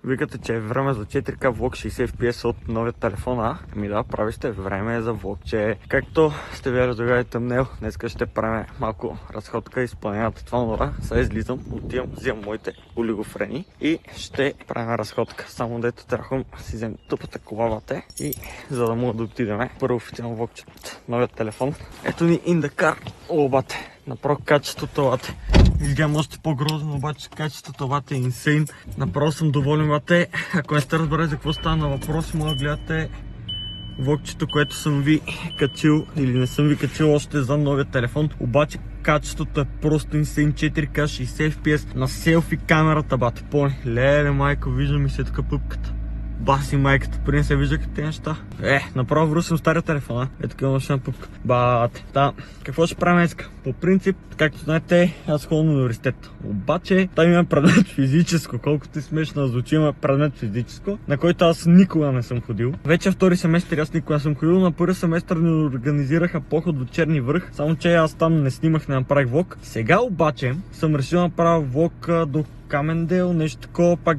Викате, че е време за 4K влог 60 FPS от новия телефон, а? Ами да, прави сте, време е за влогче. Както сте ви разгледали тъмнел, днеска ще правим малко разходка, изпълнявате това нора. Сега излизам, отивам, взимам моите олигофрени и ще правим разходка. Само дето трябва да си взем тъпата колавата и за да мога да отидем първо официално влогче от новия телефон. Ето ни in the car. Обате. Направо качеството лате. Изгледам още по-грозно, обаче качеството лате е инсейн. Направо съм доволен лате. Ако не сте разбрали за какво става на въпрос, може да гледате влогчето, което съм ви качил или не съм ви качил още за новия телефон. Обаче качеството е просто инсейн. 4K 60 FPS на селфи камерата, бате. Поне, леле майко, вижда ми се така пъпката. Баси майката, преди не се виждаха тези неща. Направо врусим стария телефона. Така машина пупка. Бате. Да, какво ще правим днеска? По принцип, както знаете, аз ходя на университет. Обаче, там има предмет физическо. Колкото и смешно звучи, има предмет физическо, на който аз никога не съм ходил. Вече втори семестър аз никога не съм ходил. На първи семестър ни организираха поход до Черни връх. Само че аз там не снимах, не направих влог. Сега обаче съм решил да направя влог до Камендел, нещо такова, пак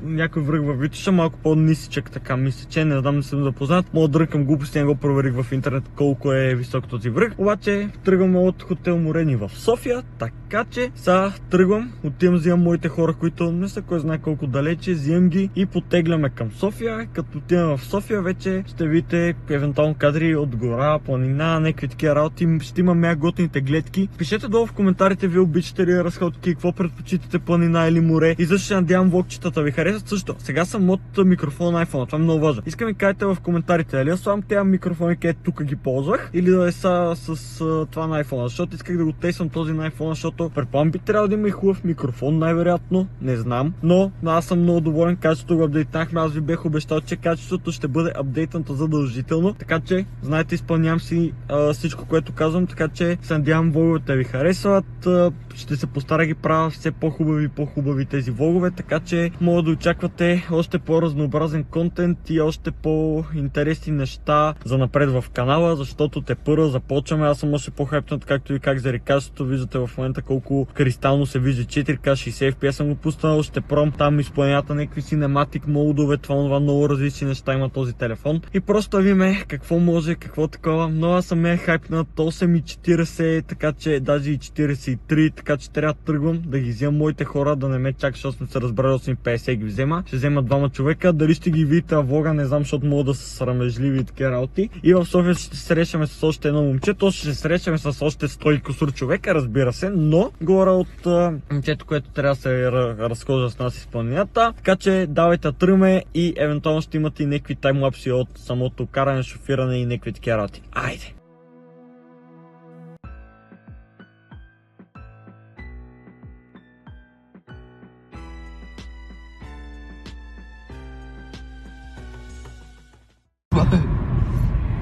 някой връх във Витоша, малко по-нисичък, така мисля, че не знам, не съм запознат. Мога да дръкам глупости, не го проверих в интернет колко е висок този връх. Обаче тръгваме от хотел Морени в София, така че сега тръгвам, отивам, взимам моите хора, които не са кой знае колко далече, взимам ги и потегляме към София. Като отивам в София, вече ще видите евентуално кадри от гора, планина, някакви такива работи. Ще имаме готините гледки. Пишете долу в коментарите, ви обичате ли разходки, какво предпочитате, планина или море, и също ще надявам влогчетата ви харесат. Също, сега съм от микрофон на iPhone, това е много важно. Искам ви кажете в коментарите, дали аз слагам тези микрофони, където тук ги ползвах, или да е с това на iPhone, защото исках да го тествам този на iPhone, защото предполагам би трябвало да има и хубав микрофон, най-вероятно, не знам, но аз съм много доволен, качеството го апдейтнахме, аз ви бях обещал, че качеството ще бъде апдейтнато задължително, така че, знаете, изпълнявам си всичко, което казвам, така че се надявам влоговете ви харесват, ще се постара ги правя все по-хубави тези влогове, така че мога да очаквате още по-разнообразен контент и още по-интересни неща за напред в канала, защото те първо започваме. Аз съм още по-хайпнат, както и как за рекачеството. Виждате в момента колко кристално се вижда. 4K 60 FPS съм го пуснал, ще пром там изпълнята някакви cinematic модове, това много различни неща има този телефон и просто видиме какво може, какво такова, но аз съм хайпнат 8,40, така че даже и 43, така че трябва да тръгвам да ги вземам моите хора, да не ме чакаш, защото сме се разбрали 8,50 ги взема. Ще взема двама човека, дали ще ги видите влога, не знам, защото мога да са срамежливи и такива работи. И в София ще се срещаме с още едно момче, то ще се срещаме с още 100 кусур човека, разбира се, но говоря от момчето, което трябва да се разхожда с нас из планината. Така че давайте тръгваме и евентуално ще имате и някакви таймлапси от самото каране, шофиране и някакви такива работи. Айде!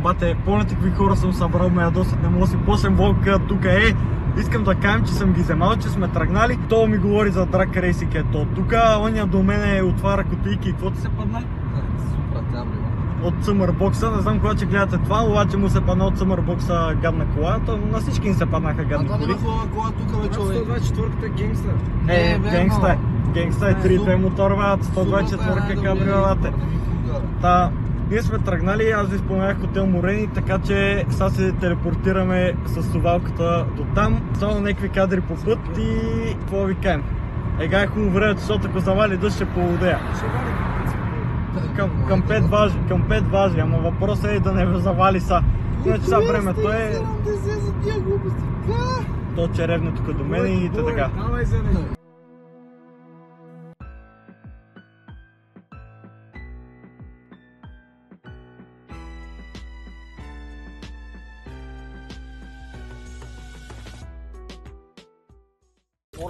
Бате, помните какви хора съм събрал, ме ядосат, не мога да си посем влог тук е. Искам да кажем, че съм ги вземал, че сме тръгнали. То ми говори за драк рейсинг ето тук. Оня до мене отваря кутийки и какво ти се падна? От Summerbox, не знам кога че гледате това, обаче му се падна от Summerbox гадна кола. То на всички ни се паднаха гадни коли. А това кола тук вече. 124-та генгста. Генгста е 3-2 мотор, 124-та кабриолата. Ние сме тръгнали, аз ви споменах хотел Морени, така че сега се телепортираме с совалката до там. Само някакви кадри по път и какво ви кажем? Ега е хубаво времето, защото ако завали дъжд ще полудея. Към 5 важи, ама въпросът е да не завали са. Иначе сега времето е... То черевне тук до мен и така.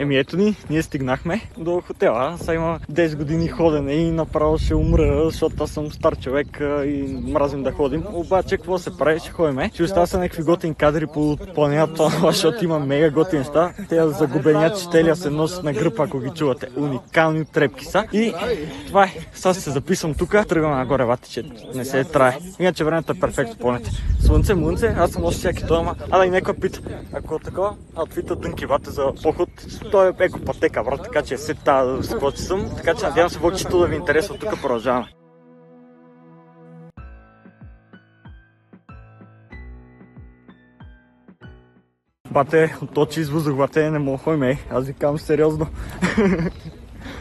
Еми ето ни, ние стигнахме до хотела. Сега има 10 години ходене и направо ще умра, защото аз съм стар човек и мразим да ходим. Обаче, какво се прави? Ще ходиме. Ще остава са някакви готини кадри по планината, защото има мега готини неща. Те загубеняци ще се носят на гръб, ако ги чувате. Уникални трепки са. И това е. Сега се записвам тук. Тръгвам нагоре, вате, че не се трае. Иначе времето е перфектно, помните. Слънце, мънце, аз съм още всяки това, ама. А да и някой пита. Ако такова, аутфита тънки вате за поход, той е еко пътека, брат, така че след тази скочи съм, така че надявам се Вокчето да ви интересува, тук продължаваме. Бате, от този извоздух, бате, не мога ходим, аз ви казвам сериозно.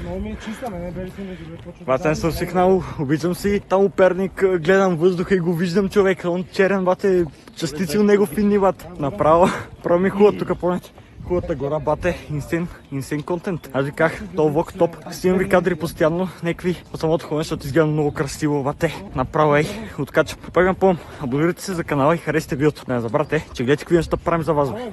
Много ми е чиста, не бе ли си между почва. Бате, не съм свикнал, обичам си, там Перник, гледам въздуха и го виждам човек, он черен, бате, частици от него финни, бате. Направо, право ми хубаво тук, помните. Хубавата гора, бате, инсейн контент. Аз ви казах, то влог топ. Снимам ви кадри постоянно, некви от самото ходене, защото изглежда много красиво, бате. Направо откача. Пак вам помня, абонирайте се за канала и харесайте видеото. Не забравяйте, че гледайте какви неща правим за вас, бе.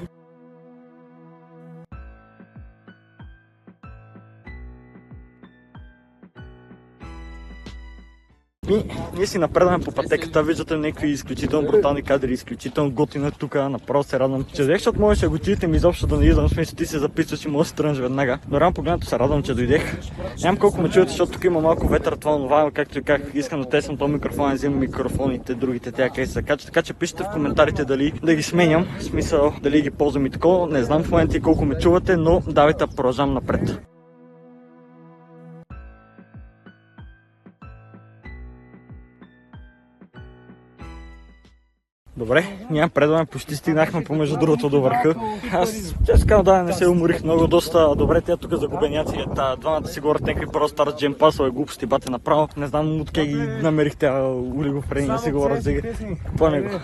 И ние си напредваме по пътеката, виждате някакви изключително брутални кадри, изключително готино тук, направо се радвам, че взех, защото можеше да го чуете ми изобщо да не идвам, смисъл ти се записваш и може да се тръгнеш веднага. Но рано погледнато се радвам, че дойдех. Нямам колко ме чуете, защото тук има малко ветър, това, както и как искам да тествам този микрофон, взимам микрофоните, другите тя къде се качат, така че пишете в коментарите дали да ги сменям, в смисъл дали ги ползвам и такова, не знам в момента и колко ме чувате, но давайте продължавам напред. Добре, ние предваме, почти стигнахме помежду другото до върха. Аз честно да не се уморих много, доста добре. Тя тук загубеняци, двамата си говорят някакви просто стар джемпасове глупости, бате направо. Не знам откъде ги намерихте олигофрени да си говорят за ги. Поне го,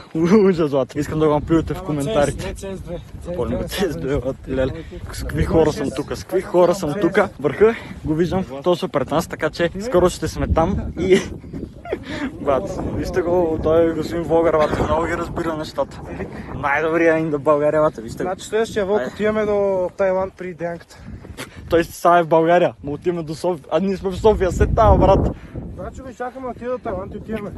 ужас, злата. Искам да го плюете в коментарите. Поне го CS2, леле. С какви хора съм тук, с какви хора съм тук. Върха го виждам точно пред нас, така че скоро ще сме там и... Бат, вижте го, той е господин Влогър, бат, много ги разбира нещата. Най-добрия инда в България, бат, вижте го. Значи следващия влог отиваме до Тайланд при Дянката. Той сега е в България, но отиваме до София, а ние сме в София, след това, брат. Значи го чакаме отида до Тайланд и отиваме.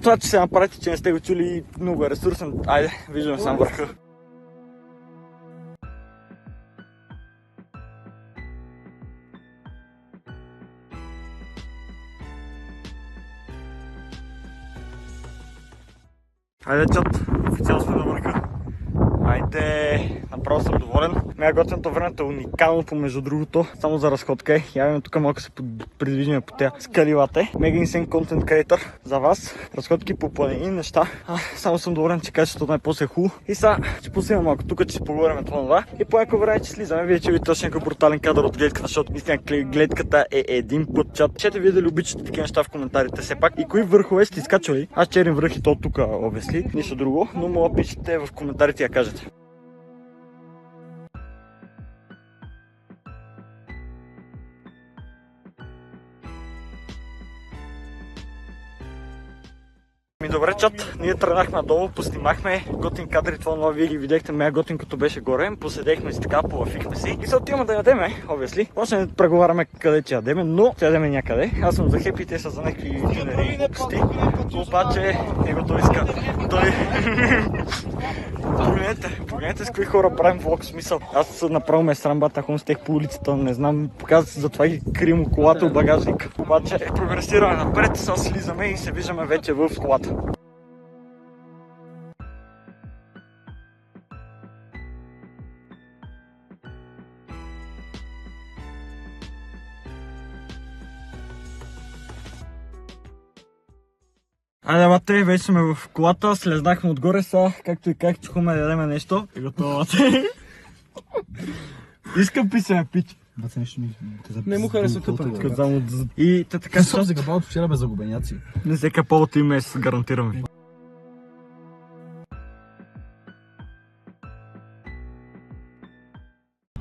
Това, че се направите, че не сте го чули, много е ресурсен. Айде, виждаме сам върха. Айде, чат, официално сме на върха. Айде, направо съм доволен. Мега готиното времето е уникално помежду другото, само за разходка. Явим тук малко се придвижиме по тези скалилате. Мега инсейн контент креатор за вас. Разходки по планини, неща. Само съм доволен, че качеството най-после е хубаво. И сега ще пуснем малко тук, че си поговорим това. И по някакво време, че слизаме, вие че ви точно някакъв брутален кадър от гледката, защото наистина гледката е един път, чат. Чете вие дали обичате такива неща в коментарите все пак. И кои върхове сте изкачвали? Аз черен връх и то тук, обясли, нищо друго, но мога да пишете в коментарите и я кажете. Добре, чат, ние тръгнахме надолу, поснимахме готин кадри, това вие ги видяхте, мега готин като беше горе, поседехме си така, полафихме си и се отиваме да ядеме, обясли. Може да преговаряме къде че ядеме, но ще ядеме някъде. Аз съм за хепи, те са за някакви динери и глупости, обаче него той иска. Той... Погледнете с какви хора правим влог, смисъл. Аз направо ме срам, бата, хон с тех по улицата, не знам, показва затова ги крием колата от багажник. Обаче прогресираме напред, сега слизаме и се виждаме вече в колата. Айде, бате, вече сме в колата, слезнахме отгоре са, както и как чухаме да ядеме нещо. И готово, бате. Искам писане, пич. Бате, нещо ми... Не му хареса къпането. И те така съм се капал от вчера без загубеняци. Не се капал от име, гарантирам ви.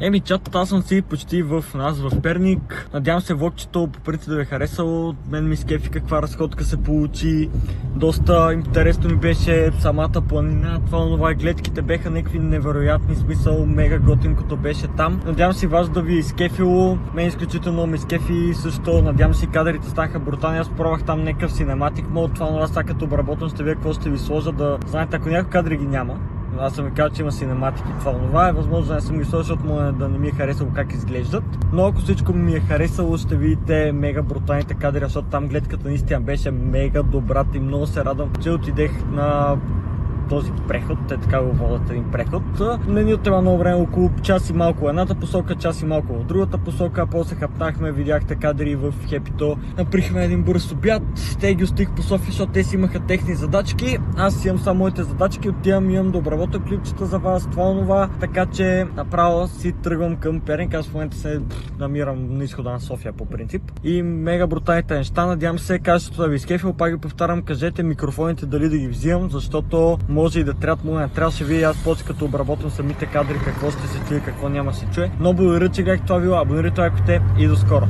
Еми, чат, аз съм си почти в нас в Перник. Надявам се влогчето по принцип да ви е харесало. Мен ми скефи каква разходка се получи. Доста интересно ми беше самата планина, това, гледките беха някакви невероятни, смисъл, мега готинкото беше там. Надявам се вас да ви е скефило. Мен изключително ми скефи също. Надявам се кадрите станаха брутални. Аз пробвах там някакъв синематик мод. Това сега като обработвам ще вие какво ще ви сложа да знаете, ако някакви кадри ги няма. Аз съм ви казал, че има синематики, това е възможно да не съм ги сложил, защото може да не ми е харесало как изглеждат. Но ако всичко ми е харесало, ще видите мега бруталните кадри, защото там гледката наистина беше мега добрата и много се радвам, че отидех на този преход, те така го водят един преход. Не ни отрева много време, около час и малко в едната посока, час и малко в другата посока, после хапнахме, видяхте кадри в Хепито, направихме един бърз обяд, те ги остих по София, защото те си имаха техни задачки, аз имам само моите задачки, отивам, имам да обработя клипчета за вас, това, така че направо си тръгвам към Перник, аз в момента се намирам на изхода на София по принцип и мега бруталните неща, надявам се качеството да ви изкефил, пак ви повтарям, кажете микрофоните дали да ги взимам, защото може и да трябва, може не трябва, ще видя аз после като обработвам самите кадри какво ще се чуе, какво няма се чуе. Но благодаря, че гледахте това видео, абонирайте, лайкайте и до скоро!